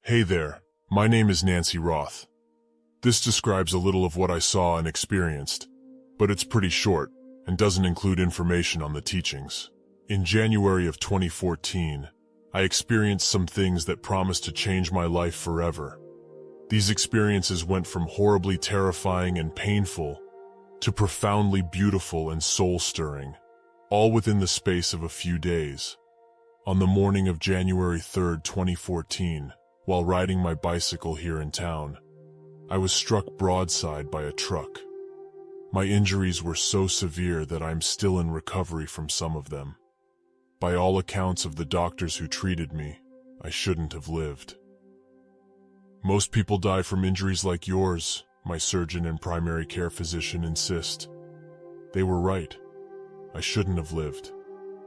Hey there, my name is Nancy Roth. This describes a little of what I saw and experienced, but it's pretty short and doesn't include information on the teachings. In January of 2014, I experienced some things that promised to change my life forever. These experiences went from horribly terrifying and painful to profoundly beautiful and soul-stirring, all within the space of a few days. On the morning of January 3rd, 2014, while riding my bicycle here in town, I was struck broadside by a truck. My injuries were so severe that I'm still in recovery from some of them. By all accounts of the doctors who treated me, I shouldn't have lived. Most people die from injuries like yours, my surgeon and primary care physician insist. They were right. I shouldn't have lived.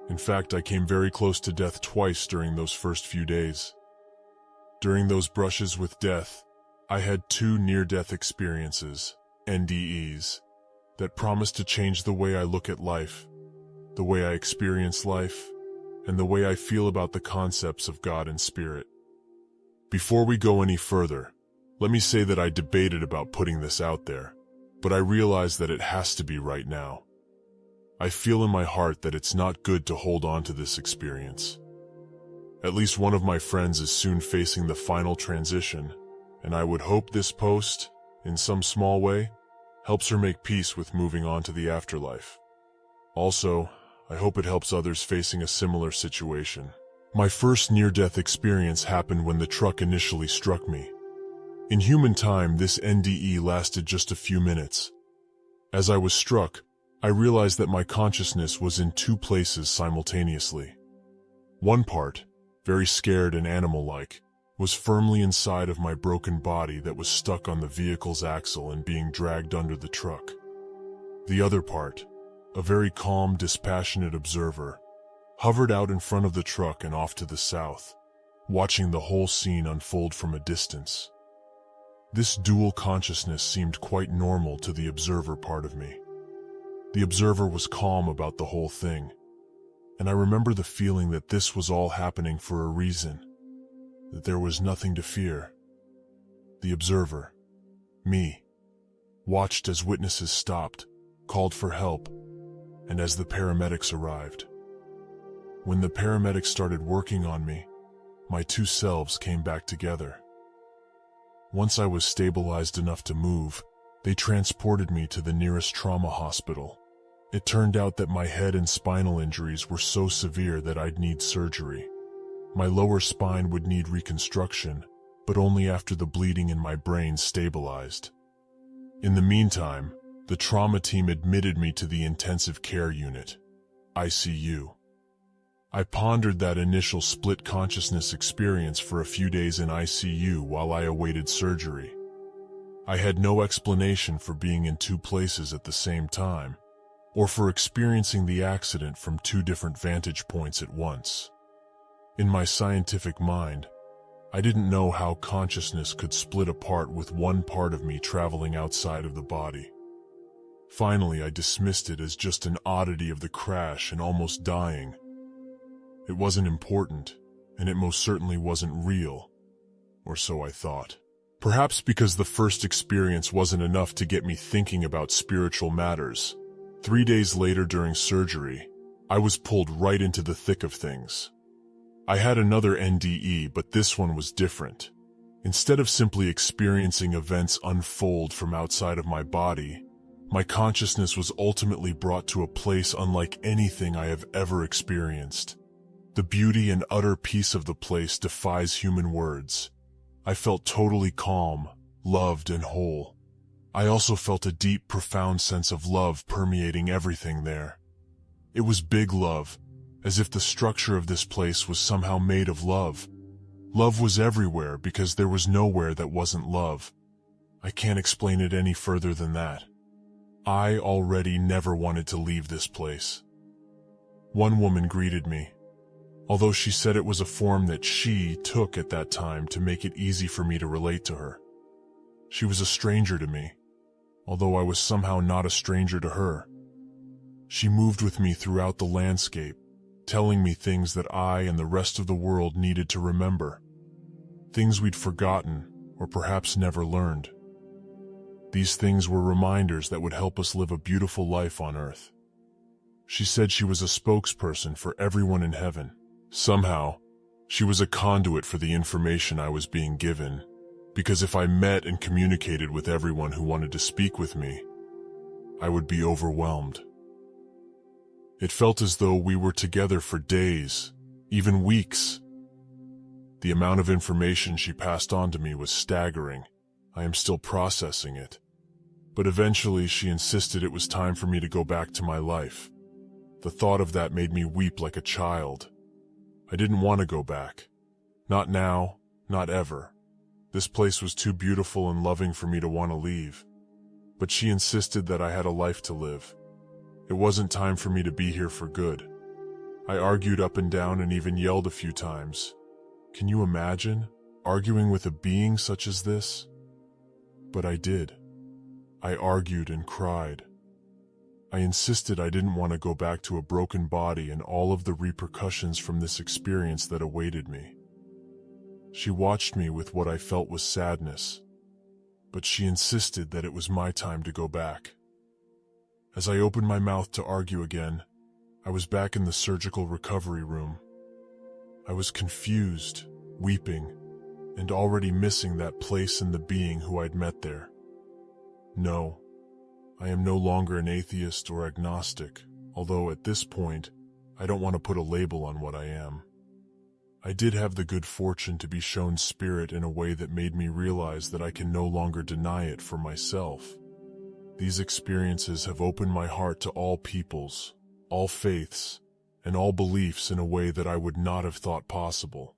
In fact, I came very close to death twice during those first few days. During those brushes with death, I had two near-death experiences, NDEs, that promised to change the way I look at life, the way I experience life, and the way I feel about the concepts of God and Spirit. Before we go any further, let me say that I debated about putting this out there, but I realize that it has to be right now. I feel in my heart that it's not good to hold on to this experience. At least one of my friends is soon facing the final transition, and I would hope this post, in some small way, helps her make peace with moving on to the afterlife. Also, I hope it helps others facing a similar situation. My first near-death experience happened when the truck initially struck me. In human time, this NDE lasted just a few minutes. As I was struck, I realized that my consciousness was in two places simultaneously. One part, very scared and animal-like, was firmly inside of my broken body that was stuck on the vehicle's axle and being dragged under the truck. The other part, a very calm, dispassionate observer, hovered out in front of the truck and off to the south, watching the whole scene unfold from a distance. This dual consciousness seemed quite normal to the observer part of me. The observer was calm about the whole thing, and I remember the feeling that this was all happening for a reason, that there was nothing to fear. The observer, me, watched as witnesses stopped, called for help, and as the paramedics arrived. When the paramedics started working on me, my two selves came back together. Once I was stabilized enough to move, they transported me to the nearest trauma hospital. It turned out that my head and spinal injuries were so severe that I'd need surgery. My lower spine would need reconstruction, but only after the bleeding in my brain stabilized. In the meantime, the trauma team admitted me to the intensive care unit, ICU. I pondered that initial split consciousness experience for a few days in ICU while I awaited surgery. I had no explanation for being in two places at the same time, or for experiencing the accident from two different vantage points at once. In my scientific mind, I didn't know how consciousness could split apart with one part of me traveling outside of the body. Finally, I dismissed it as just an oddity of the crash and almost dying. It wasn't important, and it most certainly wasn't real, or so I thought. Perhaps because the first experience wasn't enough to get me thinking about spiritual matters. 3 days later during surgery, I was pulled right into the thick of things. I had another NDE, but this one was different. Instead of simply experiencing events unfold from outside of my body, my consciousness was ultimately brought to a place unlike anything I have ever experienced. The beauty and utter peace of the place defies human words. I felt totally calm, loved, and whole. I also felt a deep, profound sense of love permeating everything there. It was big love, as if the structure of this place was somehow made of love. Love was everywhere because there was nowhere that wasn't love. I can't explain it any further than that. I already never wanted to leave this place. One woman greeted me, although she said it was a form that she took at that time to make it easy for me to relate to her. She was a stranger to me, although I was somehow not a stranger to her. She moved with me throughout the landscape, telling me things that I and the rest of the world needed to remember. things we'd forgotten or perhaps never learned. These things were reminders that would help us live a beautiful life on earth. She said she was a spokesperson for everyone in heaven. Somehow, she was a conduit for the information I was being given, because if I met and communicated with everyone who wanted to speak with me, I would be overwhelmed. It felt as though we were together for days, even weeks. The amount of information she passed on to me was staggering. I am still processing it. But eventually she insisted it was time for me to go back to my life. The thought of that made me weep like a child. I didn't want to go back. Not now, not ever. This place was too beautiful and loving for me to want to leave. But she insisted that I had a life to live. It wasn't time for me to be here for good. I argued up and down and even yelled a few times. Can you imagine arguing with a being such as this? But I did. I argued and cried. I insisted I didn't want to go back to a broken body and all of the repercussions from this experience that awaited me. She watched me with what I felt was sadness, but she insisted that it was my time to go back. As I opened my mouth to argue again, I was back in the surgical recovery room. I was confused, weeping, and already missing that place and the being who I'd met there. No, I am no longer an atheist or agnostic, although at this point, I don't want to put a label on what I am. I did have the good fortune to be shown spirit in a way that made me realize that I can no longer deny it for myself. These experiences have opened my heart to all peoples, all faiths, and all beliefs in a way that I would not have thought possible.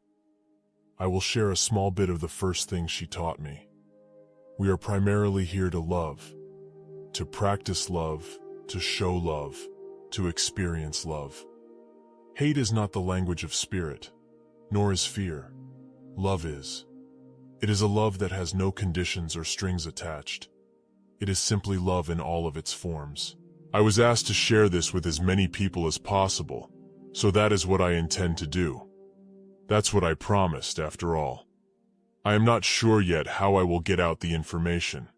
I will share a small bit of the first thing she taught me. We are primarily here to love, to practice love, to show love, to experience love. Hate is not the language of spirit, nor is fear. Love is. It is a love that has no conditions or strings attached. It is simply love in all of its forms. I was asked to share this with as many people as possible, so that is what I intend to do. That's what I promised, after all. I am not sure yet how I will get out the information.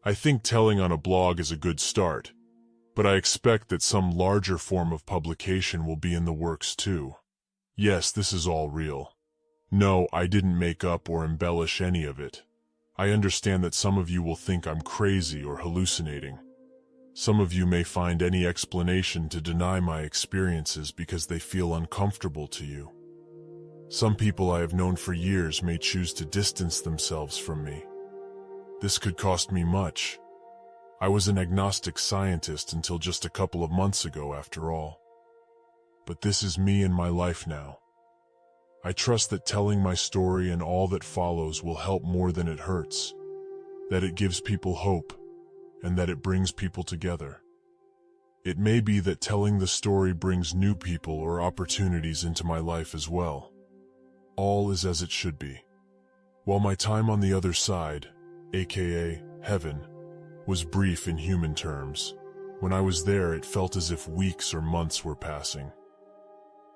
I think telling on a blog is a good start, but I expect that some larger form of publication will be in the works too. Yes, this is all real. No, I didn't make up or embellish any of it. I understand that some of you will think I'm crazy or hallucinating. Some of you may find any explanation to deny my experiences because they feel uncomfortable to you. Some people I have known for years may choose to distance themselves from me. This could cost me much. I was an agnostic scientist until just a couple of months ago, after all. But this is me and my life now. I trust that telling my story and all that follows will help more than it hurts, that it gives people hope, and that it brings people together. It may be that telling the story brings new people or opportunities into my life as well. All is as it should be. While my time on the other side, aka heaven, was brief in human terms, when I was there it felt as if weeks or months were passing.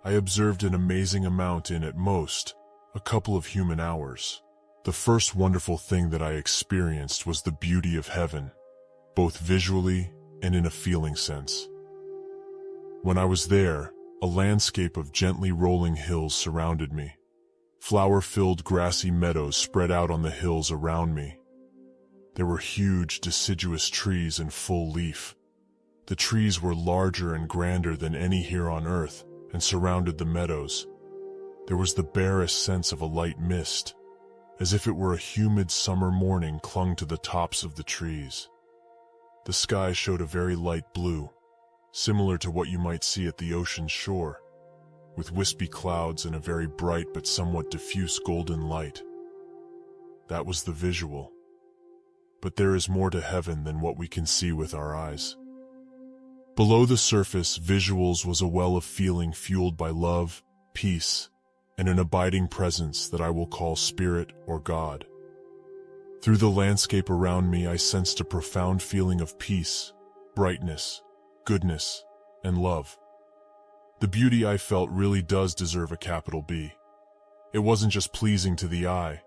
I observed an amazing amount in, at most, a couple of human hours. The first wonderful thing that I experienced was the beauty of heaven, both visually and in a feeling sense. When I was there, a landscape of gently rolling hills surrounded me. Flower-filled grassy meadows spread out on the hills around me. There were huge, deciduous trees in full leaf. The trees were larger and grander than any here on earth and surrounded the meadows. There was the barest sense of a light mist, as if it were a humid summer morning clung to the tops of the trees. The sky showed a very light blue, similar to what you might see at the ocean's shore, with wispy clouds and a very bright but somewhat diffuse golden light. That was the visual. But there is more to heaven than what we can see with our eyes. Below the surface, visuals was a well of feeling fueled by love, peace, and an abiding presence that I will call Spirit or God. Through the landscape around me, I sensed a profound feeling of peace, brightness, goodness, and love. The beauty I felt really does deserve a capital B. It wasn't just pleasing to the eye.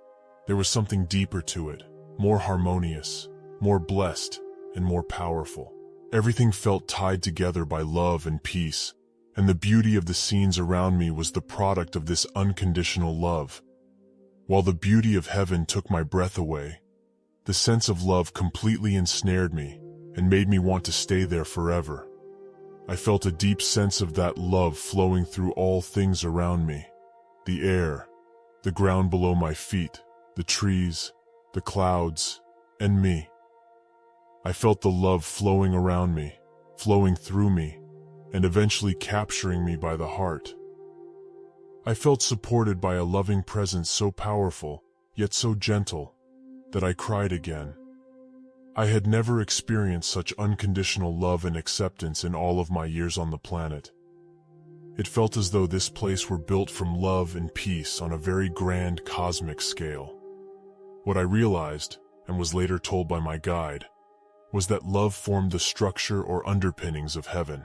There was something deeper to it, more harmonious, more blessed, and more powerful. Everything felt tied together by love and peace, and the beauty of the scenes around me was the product of this unconditional love. While the beauty of heaven took my breath away, the sense of love completely ensnared me and made me want to stay there forever. I felt a deep sense of that love flowing through all things around me. The air, the ground below my feet, the trees, the clouds, and me. I felt the love flowing around me, flowing through me, and eventually capturing me by the heart. I felt supported by a loving presence so powerful, yet so gentle, that I cried again. I had never experienced such unconditional love and acceptance in all of my years on the planet. It felt as though this place were built from love and peace on a very grand cosmic scale. What I realized, and was later told by my guide, was that love formed the structure or underpinnings of heaven.